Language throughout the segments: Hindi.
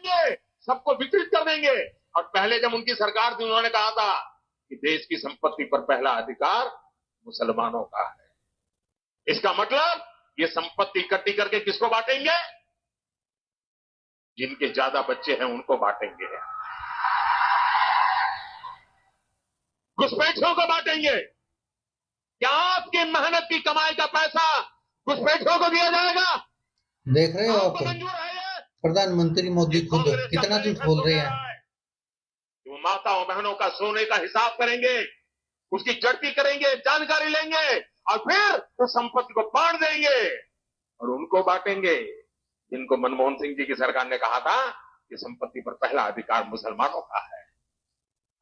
देंगे, सबको वितरित कर देंगे। और पहले जब उनकी सरकार थी उन्होंने कहा था कि देश की संपत्ति पर पहला अधिकार मुसलमानों का है। इसका मतलब ये संपत्ति इकट्ठी करके किसको बांटेंगे? जिनके ज्यादा बच्चे हैं उनको बांटेंगे, घुसपैठियों को बांटेंगे। क्या आपकी मेहनत की कमाई का पैसा घुसपैठियों को दिया जाएगा? देख रहे हो आप, आपको मंजूर है ये? प्रधानमंत्री मोदी खुद कितना झूठ बोल रहे हैं। वो माताओं बहनों का सोने का हिसाब करेंगे, उसकी जड़ती करेंगे, जानकारी लेंगे और फिर उस संपत्ति को बांट देंगे और उनको बांटेंगे जिनको मनमोहन सिंह जी की सरकार ने कहा था कि संपत्ति पर पहला अधिकार मुसलमानों का है।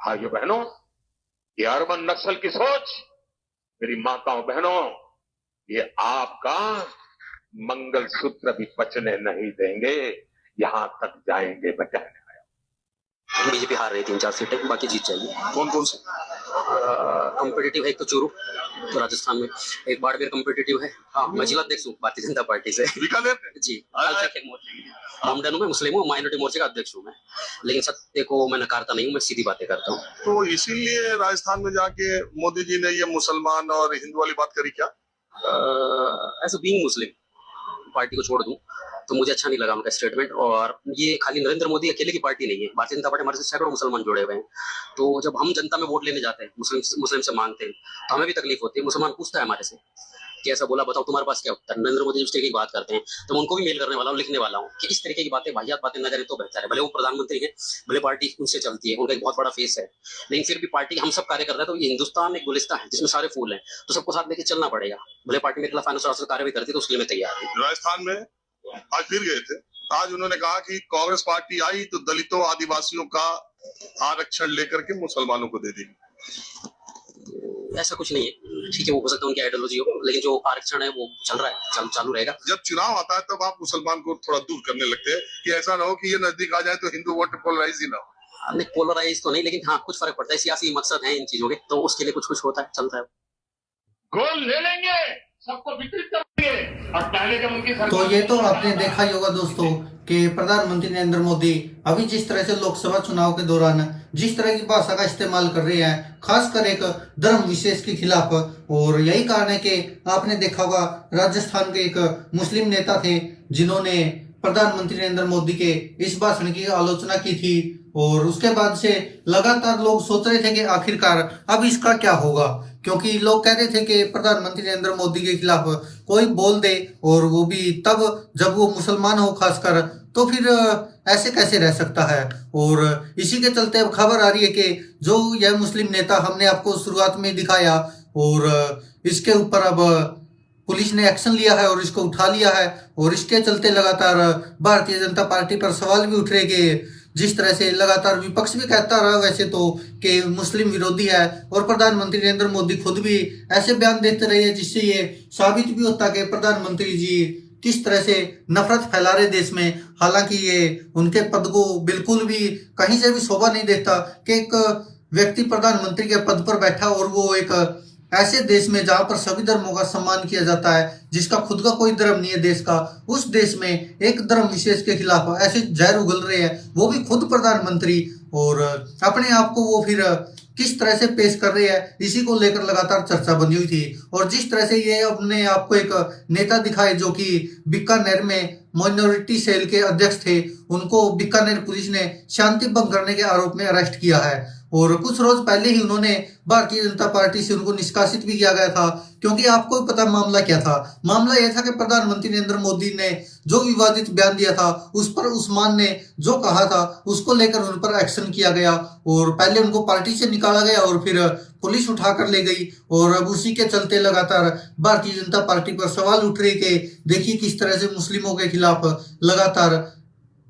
भाइयों बहनों, ये अर्बन नक्सल की सोच, मेरी माताओं बहनों, ये आपका मंगलसूत्र भी बचने नहीं देंगे, यहां तक जाएंगे बचाने। बीजेपी हार रही 3-4 सीटें, बाकी जीत जाएगी। कौन कौन से कॉम्पिटिटिव है? एक तो चूरू तो राजस्थान में, एक बाड़मेर कॉम्पिटिटिव है। हाँ, मैं जिला अध्यक्ष हूँ भारतीय जनता पार्टी से। बीकानेर जी, अल्पसंख्यक मोर्चे, रामडन हूँ मैं, मुस्लिम हूँ, माइनॉरिटी मोर्चे का अध्यक्ष हूँ मैं, लेकिन सत्य को मैं नकारता नहीं हूँ, मैं सीधी बातें करता हूँ। तो इसीलिए राजस्थान में जाके मोदी जी ने ये मुसलमान और हिंदू वाली बात करी क्या? एज बीइंग मुस्लिम पार्टी को छोड़ दूं तो मुझे अच्छा नहीं लगा उनका स्टेटमेंट। और ये खाली नरेंद्र मोदी अकेले की पार्टी नहीं है, भारतीय जनता पार्टी हमारे से सैकड़ों मुसलमान जुड़े हुए हैं। तो जब हम जनता में वोट लेने जाते हैं, मुस्लिम से मांगते हैं, तो हमें भी तकलीफ होती है। मुसलमान पूछता है हमारे से कि ऐसा बोला, बताओ तुम्हारे पास क्या उत्तर। नरेंद्र मोदी जिस तरीके की बात करते हैं तो मैं उनको भी मेल करने वाला हूँ, लिखने वाला हूँ कि इस तरीके की बातें, वाहियात बातें न करें तो बेहतर है। भले वो प्रधानमंत्री है, भले पार्टी उनसे चलती है, उनका एक बहुत बड़ा फेस है, लेकिन फिर भी पार्टी हम सब कार्य करते हैं। तो ये हिंदुस्तान एक गुलिस्तान है जिसमें सारे फूल हैं, तो सबको साथ लेके चलना पड़ेगा। भले पार्टी मेरे खिलाफ फाइनेंस कार्रवाई करती है तो उसके लिए मैं तैयार हूँ। राजस्थान में आज फिर गए थे, आज उन्होंने कहा कि कांग्रेस पार्टी आई तो दलितों आदिवासियों का आरक्षण लेकर के मुसलमानों को दे देगी। ऐसा कुछ नहीं है, ठीक है, वो हो सकता है उनकी आइडियोलॉजी हो, लेकिन जो आरक्षण है वो चल रहा है, चालू रहेगा। जब चुनाव आता है तब आप मुसलमान को थोड़ा दूर करने लगते हैं कि ऐसा ना हो कि ये नजदीक आ जाए तो हिंदू वोट पोलराइज ही ना हो। नहीं, पोलराइज तो नहीं, लेकिन हाँ कुछ फर्क पड़ता है। सियासी मकसद है इन चीजों के, तो उसके लिए कुछ होता है, चलता है। गोल ले लेंगे, सबको वितरित करेंगे। और पहले जब उनकी सरकार, तो ये तो आपने देखा ही होगा दोस्तों कि प्रधानमंत्री नरेंद्र मोदी अभी जिस तरह से लोकसभा चुनाव के दौरान जिस तरह की भाषा का इस्तेमाल कर रहे हैं, खासकर एक धर्म विशेष के खिलाफ। और यही कारण है कि आपने देखा होगा राजस्थान के एक मुस्लिम नेता थे जिन्होंने प्रधानमंत्री नरेंद्र मोदी के इस भाषण की आलोचना की थी। और उसके बाद से लगातार लोग सोच रहे थे कि आखिरकार अब इसका क्या होगा, क्योंकि लोग कह रहे थे कि प्रधानमंत्री नरेंद्र मोदी के खिलाफ कोई बोल दे, और वो भी तब जब वो मुसलमान हो खासकर, तो फिर ऐसे कैसे रह सकता है। और इसी के चलते अब खबर आ रही है कि जो यह मुस्लिम नेता हमने आपको शुरुआत में दिखाया, और इसके ऊपर अब पुलिस ने एक्शन लिया है और इसको उठा लिया है। और इसके चलते लगातार भारतीय जनता पार्टी पर सवाल भी उठ रहे कि जिस तरह से लगातार विपक्ष भी कहता रहा वैसे तो कि मुस्लिम विरोधी है, और प्रधानमंत्री नरेंद्र मोदी खुद भी ऐसे बयान देते रहे हैं जिससे ये साबित भी होता कि प्रधानमंत्री जी किस तरह से नफरत फैला रहे देश में। हालांकि ये उनके पद को बिल्कुल भी कहीं से भी शोभा नहीं देता कि एक व्यक्ति प्रधानमंत्री के पद पर बैठा, और वो एक ऐसे देश में जहां पर सभी धर्मों का सम्मान किया जाता है, जिसका खुद का कोई धर्म नहीं है देश का, उस देश में एक धर्म विशेष के खिलाफ ऐसे जहर उगल रहे हैं, वो भी खुद प्रधानमंत्री। और अपने आप को वो फिर किस तरह से पेश कर रहे हैं, इसी को लेकर लगातार चर्चा बनी हुई थी। और जिस तरह से ये अपने आपको एक नेता दिखाए जो कि बीकानेर में माइनॉरिटी सेल के अध्यक्ष थे, उनको बीकानेर पुलिस ने शांति भंग करने के आरोप में अरेस्ट किया है। और कुछ रोज पहले ही उन्होंने भारतीय जनता पार्टी से उनको निष्कासित भी किया गया था, क्योंकि आपको पता मामला क्या था। मामला यह था कि प्रधानमंत्री नरेंद्र मोदी ने जो विवादित बयान दिया था, उस पर उस्मान ने जो कहा था उसको लेकर उन पर एक्शन किया गया, और पहले उनको पार्टी से निकाला गया और फिर पुलिस उठाकर ले गई। और अब उसी के चलते लगातार भारतीय जनता पार्टी पर सवाल उठ रहे कि देखिए किस तरह से मुस्लिमों के खिलाफ लगातार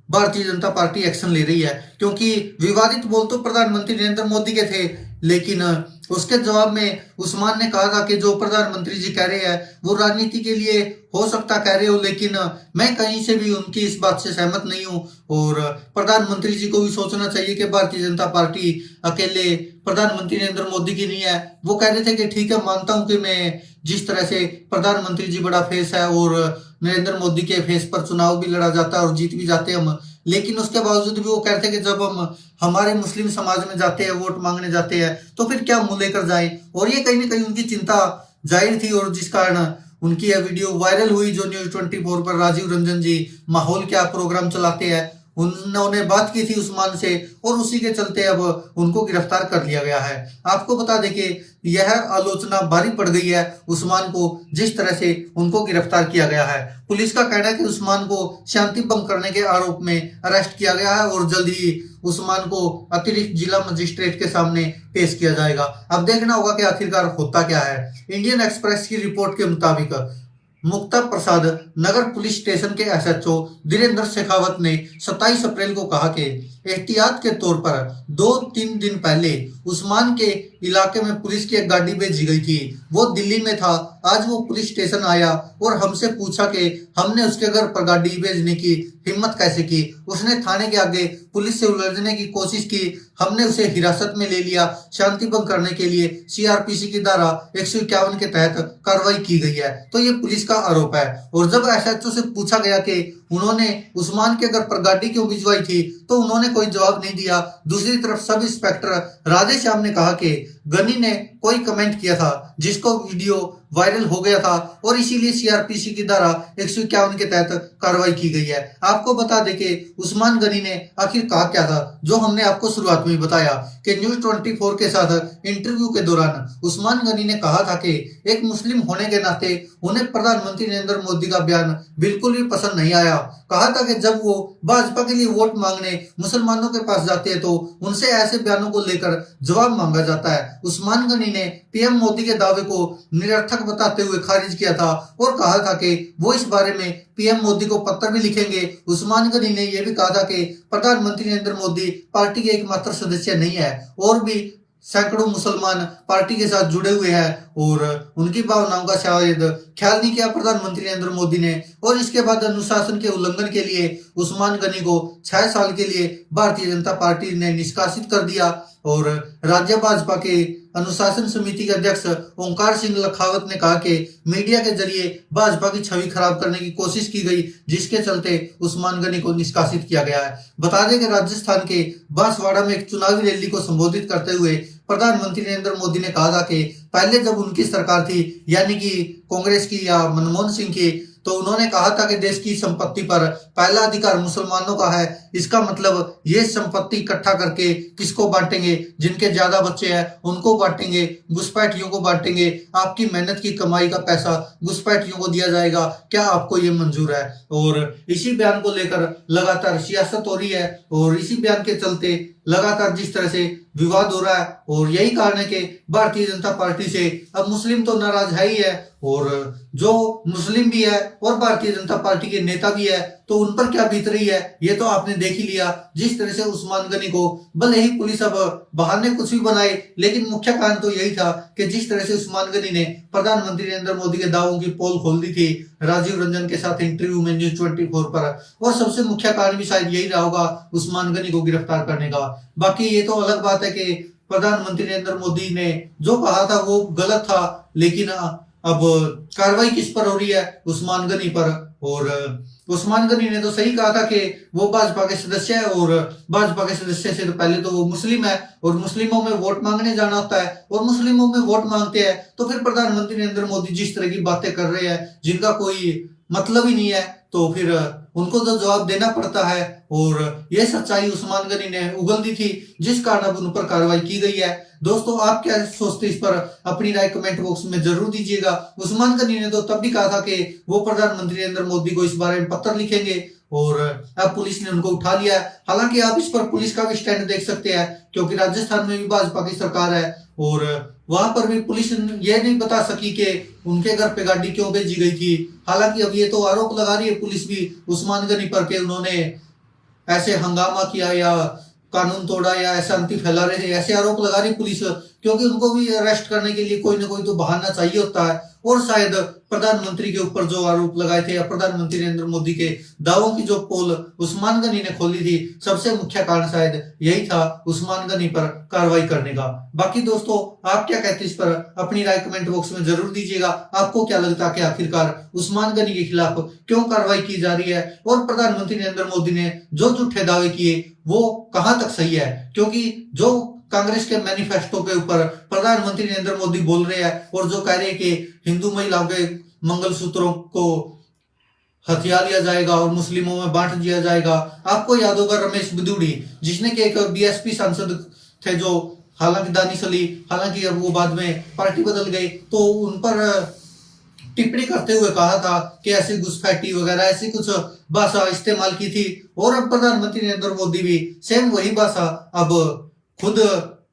भारतीय जनता पार्टी एक्शन ले रही है। क्योंकि विवादित बोल तो प्रधानमंत्री नरेंद्र मोदी के थे, लेकिन उसके जवाब में उस्मान ने कहा था कि जो प्रधानमंत्री जी कह रहे हैं वो राजनीति के लिए हो सकता कह रहे हो, लेकिन मैं कहीं से भी उनकी इस बात से सहमत नहीं हूं। और प्रधानमंत्री जी को भी सोचना चाहिए कि भारतीय जनता पार्टी अकेले प्रधानमंत्री नरेंद्र मोदी की नहीं है। वो कह रहे थे कि ठीक है, मानता हूं कि मैं जिस तरह से प्रधानमंत्री जी बड़ा फेस है और नरेंद्र मोदी के फेस पर चुनाव भी लड़ा जाता है और जीत भी जाते हैं हम, लेकिन उसके बावजूद भी वो कहते हैं कि जब हम हमारे मुस्लिम समाज में जाते हैं, वोट मांगने जाते हैं, तो फिर क्या मुंह लेकर जाए। और ये कहीं ना कहीं उनकी चिंता जाहिर थी, और जिस कारण उनकी यह वीडियो वायरल हुई। जो न्यूज 24 पर राजीव रंजन जी माहौल क्या प्रोग्राम चलाते हैं, उन्होंने बात की थी उस्मान से, और उसी के चलते अब उनको गिरफ्तार कर लिया गया है। आपको बता दें कि यह आलोचना भारी पड़ गई है उस्मान को, जिस तरह से उनको गिरफ्तार किया गया है। पुलिस का कहना है कि उस्मान को शांति भंग करने के आरोप में अरेस्ट किया गया है, और जल्द ही उस्मान को अतिरिक्त जिला मजिस्ट्रेट के सामने पेश किया जाएगा। अब देखना होगा कि आखिरकार होता क्या है। इंडियन एक्सप्रेस की रिपोर्ट के मुताबिक मुक्ता प्रसाद नगर पुलिस स्टेशन के एसएचओ धीरेन्द्र शेखावत ने 27 अप्रैल को कहा कि एहतियात के तौर पर 2-3 दिन पहले उस्मान के इलाके में पुलिस की एक गाड़ी भेजी गई थी। वो दिल्ली में था। आज वो पुलिस स्टेशन आया और हमसे पूछा कि हमने उसके घर पर गाड़ी भेजने की हिम्मत कैसे की। उसने थाने के आगे पुलिस से उलझने की कोशिश की। हमने उसे हिरासत में ले लिया। शांति भंग करने के लिए सीआरपीसी की धारा 151 के तहत कार्रवाई की गई है। तो ये पुलिस का आरोप है। और जब एसएचओ से पूछा गया कि उन्होंने उस्मान के घर पर गाड़ी क्यों भिजवाई थी, तो उन्होंने कोई जवाब नहीं दिया। दूसरी तरफ सब इंस्पेक्टर राधेश्याम ने कहा कि गनी ने कोई कमेंट किया था जिसको वीडियो वायरल हो गया था, और इसीलिए सीआरपीसी की धारा 151 के तहत कार्रवाई की गई है। आपको बता दें कि उस्मान गनी ने आखिर कहा क्या था, जो हमने आपको शुरुआत में बताया कि न्यूज 24 के साथ इंटरव्यू के दौरान उस्मान गनी ने कहा था कि एक मुस्लिम होने के नाते उन्हें प्रधानमंत्री नरेंद्र मोदी का बयान बिल्कुल भी पसंद नहीं आया। कहा था कि जब वो भाजपा के लिए वोट मांगने मुसलमानों के पास जाते हैं तो उनसे ऐसे बयानों को लेकर जवाब मांगा जाता है। उस्मान गनी ने पीएम मोदी के दावे को निरर्थक बताते हुए खारिज किया था और कहा था कि वो इस बारे में पीएम मोदी को पत्र भी लिखेंगे। उस्मान गनी ने यह भी कहा था कि प्रधानमंत्री नरेंद्र मोदी पार्टी के एकमात्र सदस्य नहीं है, और भी सैकड़ों मुसलमान पार्टी के साथ जुड़े हुए हैं, और उनकी भावनाओं का शायद ख्याल नहीं किया प्रधानमंत्री नरेंद्र मोदी ने। और इसके बाद अनुशासन के उल्लंघन के लिए उस्मान गनी को 6 साल के लिए भारतीय जनता पार्टी ने निष्कासित कर दिया। और राज्य भाजपा के अनुशासन समिति के अध्यक्ष ओंकार सिंह लखावत ने कहा कि मीडिया के जरिए भाजपा की छवि खराब करने की कोशिश की गई, जिसके चलते उस्मान गनी को निष्कासित किया गया है। बता दें कि राजस्थान के बांसवाड़ा में एक चुनावी रैली को संबोधित करते हुए प्रधानमंत्री नरेंद्र मोदी ने कहा था कि पहले जब उनकी सरकार थी, यानी कि कांग्रेस की या मनमोहन सिंह की, तो उन्होंने कहा था कि देश की संपत्ति पर पहला अधिकार मुसलमानों का है। इसका मतलब ये संपत्ति इकट्ठा करके किसको बांटेंगे, जिनके ज्यादा बच्चे हैं उनको बांटेंगे, घुसपैठियों को बांटेंगे। आपकी मेहनत की कमाई का पैसा घुसपैठियों को दिया जाएगा, क्या आपको ये मंजूर है? और इसी बयान को लेकर लगातार सियासत हो रही है, और इसी बयान के चलते लगातार जिस तरह से विवाद हो रहा है, और यही कारण है कि भारतीय जनता पार्टी से अब मुस्लिम तो नाराज है ही है, और जो मुस्लिम भी है और भारतीय जनता पार्टी के नेता भी है, तो उन पर क्या बीत रही है ये तो आपने देख ही लिया। जिस तरह से उस्मान गनी को भले ही पुलिस अब बहाने कुछ भी बनाए, लेकिन मुख्य कारण तो यही था कि जिस तरह से उस्मान गनी ने प्रधानमंत्री नरेंद्र मोदी के दावों की पोल खोल दी थी राजीव रंजन के साथ इंटरव्यू में न्यूज 24 पर, और सबसे मुख्य कारण भी शायद यही रहा होगा उस्मान गनी को गिरफ्तार करने का। बाकी ये तो अलग बात है कि प्रधानमंत्री नरेंद्र मोदी ने जो कहा था वो गलत था, लेकिन अब कार्रवाई किस पर हो रही है? उस्मान गनी पर। और उस्मान गनी ने तो सही कहा था कि वो भाजपा के सदस्य है, और भाजपा के सदस्य से तो पहले तो वो मुस्लिम है, और मुस्लिमों में वोट मांगने जाना होता है, और मुस्लिमों में वोट मांगते हैं तो फिर प्रधानमंत्री नरेंद्र मोदी जिस तरह की बातें कर रहे हैं जिनका कोई मतलब ही नहीं है, तो फिर उनको तो जवाब देना पड़ता है। और ये सच्चाई उस्मान गनी ने उगल दी थी, जिस कारण अब उन पर कार्रवाई की गई है। दोस्तों, आप क्या सोचते इस पर? अपनी राय कमेंट बॉक्स में जरूर दीजिएगा। उस्मान गनी ने तो तब भी कहा था कि वो प्रधानमंत्री नरेंद्र मोदी को इस बारे में पत्र लिखेंगे, और अब पुलिस ने उनको उठा लिया है। हालांकि आप इस पर पुलिस का भी स्टैंड देख सकते हैं, क्योंकि राजस्थान में भी भाजपा की सरकार है, और वहां पर भी पुलिस ये नहीं बता सकी कि उनके घर पे गाड़ी क्यों भेजी गई थी। हालांकि अब ये तो आरोप लगा रही है पुलिस भी उस्मान गनी पर कि उन्होंने ऐसे हंगामा किया या कानून तोड़ा या अशांति फैला रहे थे, ऐसे आरोप लगा रही पुलिस क्योंकि उनको भी अरेस्ट करने के लिए कोई ना कोई तो बहाना चाहिए होता है। और शायद प्रधानमंत्री के ऊपर जो आरोप लगाए थे या प्रधानमंत्री नरेंद्र मोदी के दावों की जो पोल उस्मान गनी ने खोली थी, सबसे मुख्य कारण शायद यही था उस्मान गनी पर कार्रवाई करने का। बाकी दोस्तों आप क्या कहते हैं इस पर, अपनी राय कमेंट बॉक्स में जरूर दीजिएगा। आपको क्या लगता है कि आखिरकार उस्मान गनी के खिलाफ क्यों कार्रवाई की जा रही है और प्रधानमंत्री नरेंद्र मोदी ने जो झूठे दावे किए वो कहां तक सही है? क्योंकि जो कांग्रेस के मैनिफेस्टो के ऊपर प्रधानमंत्री नरेंद्र मोदी बोल रहे हैं और जो कह रहे हैं कि हिंदू महिलाओं के मंगलसूत्रों को हथिया लिया जाएगा और मुस्लिमों में बांट दिया जाएगा। आपको याद होगा रमेश बिदुड़ी, जिसने कि एक बीएसपी सांसद थे जो हालांकि दानिश अली, हालांकि अब वो बाद में पार्टी बदल गई, तो उन पर टिप्पणी करते हुए कहा था कि ऐसी घुसपैठी वगैरह ऐसी कुछ भाषा इस्तेमाल की थी। और अब प्रधानमंत्री नरेंद्र मोदी भी सेम वही भाषा अब खुद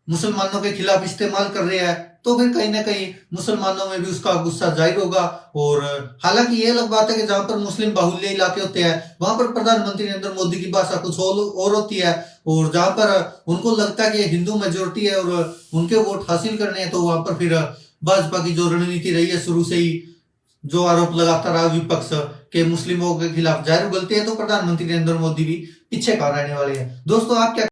मुसलमानों के खिलाफ इस्तेमाल कर रहे हैं, तो फिर कहीं ना कहीं मुसलमानों में भी उसका गुस्सा जाहिर होगा। और हालांकि ये अलग बात है कि जहां पर मुस्लिम बाहुल्य इलाके होते हैं वहां पर प्रधानमंत्री नरेंद्र मोदी की भाषा कुछ और होती है, और जहां पर उनको लगता है कि हिंदू मेजोरिटी है और उनके वोट हासिल करने हैं, तो वहां पर फिर भाजपा की जो रणनीति रही है शुरू से ही, जो आरोप लगाता रहा विपक्ष के मुस्लिमों के खिलाफ जाहिर गलती है, तो प्रधानमंत्री नरेंद्र मोदी भी पीछे कहाँ रहने वाले हैं। दोस्तों आप क्या